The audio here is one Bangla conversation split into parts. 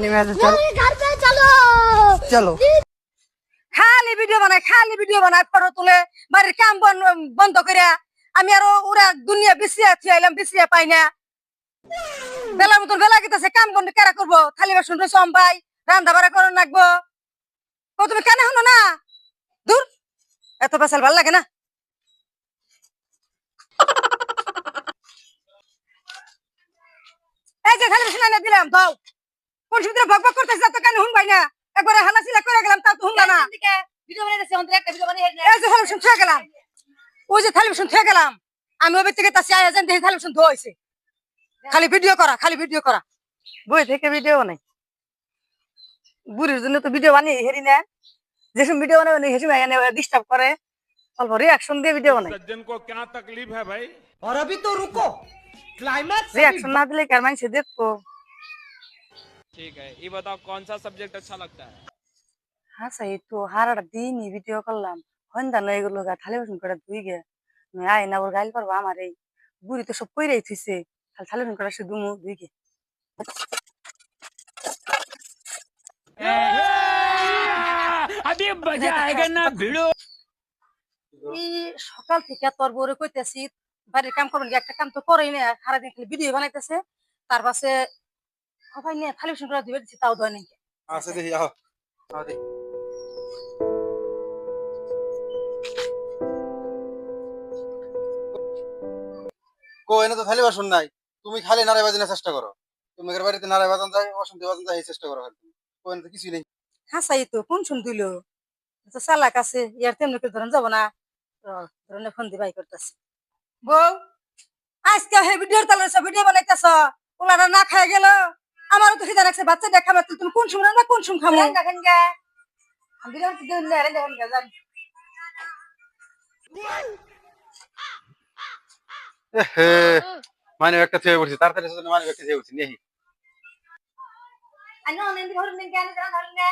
নেমে চল চলো চলো খালি ভিডিও বানায় ফটো তুলে বাড়ির কাম বন্ধ করে আমি আরো ওরা দুনিয়া বিছিয়ে আইলাম বিছিয়ে পাই না বেলার মতন বেলা গেতেছে কাম বন্ধ কেরা করবো খালি বাসন সম্বাই রান্না বাড়া করে রাখবো তুমি কেন হলো না দূর এত পেশাল ভাল লাগে না এই যে খালি বাসন এনে দিলাম দাও কোন সুবিধা ভক ভক করতেছ তো কেন শুনবাই না একবারে হানাসিলা করে গেলাম তাও তো শুনলা না ভিডিও বানাইতেছে অন্তরে একটা ভিডিও বানিয়ে এই যে খালি বাসন ছুঁয়ে গেলাম ওই যে থালি বাসন ছুঁয়ে গেলাম আমি ওই থেকে তাসি আয়া যান দেখি থালি বাসন ধোয়াইছে খালি ভিডিও করা বই থেকে ভিডিও বানাই বুড়ির জন্য তো ভিডিও বানিয়ে হেরি না যেসব ভিডিও বানাবে হেসে ডিস্টার্ব করে অল্প রিয়াকশন দিয়ে ভিডিও বানাই सज्जन को क्या तकलीफ है भाई। और अभी तो रुको क्लाइमैक्स রিয়াকশন না দিলে কার মানুষ দেখবো ठीक है ये बताओ कौन सा सब्जेक्ट अच्छा लगता है। হ্যাঁ সাই তো হারাটা দিনই ভিডিও করলাম হন্দা নয় এগুলো গা থালি বাসন করে ধুই গে নয় আয় না ওর গাইল পারবো আমার এই বুড়ি তো সব কইরাই থুইছে খালি থালি বাসন করে সে দুমু ধুই গে अभी मजा आएगा ना भिड़ो। এই সকাল থেকে তোর বউরে কইতেছি বাড়ির কাম করবেন একটা কাম তো করেই না সারাদিন খালি ভিডিও বানাইতেছে তার পাশে সবাই নিয়ে থালি বাসন করে ধুয়ে দিচ্ছি তাও ধয় নাকি আচ্ছা দেখি আহ দেখি কো এনে তো থালি বাসন নাই তুমি খালি নাড়াই বাজানোর চেষ্টা করো তুমি এর বাড়িতে নাড়াই বাজান যায় বাসন দিয়ে বাজান যায় এই চেষ্টা করো খালি কো এনে তো কিছুই নেই হাসাই তো কোন শুন দিল তো চালাক আছে ইয়ার তেমনি করে ধরেন যাবো না ধরনের ফোন দিবাই করতেছে বউ আজকে হে ভিডিওর তালে ভিডিও বানাইতেছ ওনারা না খায় গেল আমারও তো খিদা রাখছে বাচ্চা দেখা মাত্র তুমি কোন সময় না কোন সময় খাবো দেখেন গে ভিডিও দিন না রে দেখেন গে জান হে মানে একটা থুয়ে পড়ছি তাড়াতাড়ি সেজন্য মানে একটা থুয়ে পড়ছি নেহি আনো অনেক ঘর নিন কেন জান ধরেন না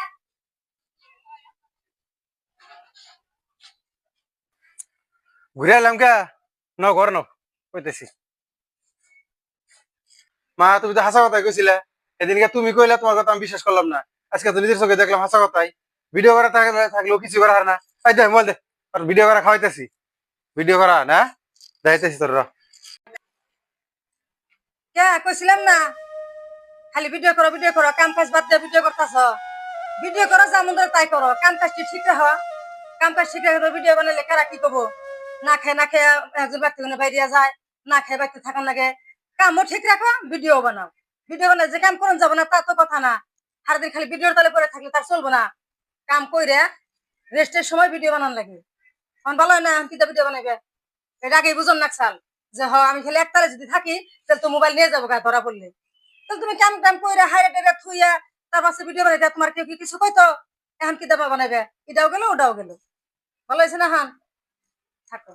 ঘুরে এলাম কে ন ঘর ন কইতেছি মা তুমি তো হাসা কথাই কইছিলে এদিনকে তুমি কইলা তোমার কথা আমি বিশ্বাস করলাম না আজকে তো নিজের চোখে দেখলাম হাসা কথাই ভিডিও করা থাকলেও কিছু করা হার না এই দে বল দে আর ভিডিও করা খাওয়াইতেছি ভিডিও করা না যাইতেছি তোর কে কইছিলাম না খালি ভিডিও করো কাম কাজ বাদ দিয়ে ভিডিও করতেছ ভিডিও করো যা মন তাই করো কাম কাজ ঠিক রাখো কাম কাজ ঠিক রাখো ভিডিও বানালে কারা কি করবো না খেয়ে একজন ব্যক্তি বাইরে যায় না খেয়ে ব্যক্তি থাকার লাগে কামও ঠিক রাখো ভিডিও বানাও ভিডিও বানালে যে কাম করুন যাবো না তা তো কথা না সারাদিন খালি ভিডিওর তালে পরে থাকলে তার চলবো না কাম কইরে রেস্টের সময় ভিডিও বানান লাগে আমার ভালো হয় না আমি কিতা ভিডিও বানাইবে এটা আগেই বুঝুন নাকসাল যে আমি খালি একতালে যদি থাকি তাহলে তো মোবাইল নিয়ে যাবো ধরা পড়লে তাহলে তুমি কাম টাম কইরা হাইরে টেরে থুইয়া তার পাশে ভিডিও বানাইতে তোমার কেউ কি কিছু কইতো এখন কি দাবা বানাইবে এটাও গেল ওটাও গেল ভালো হয়েছে না হান থাকো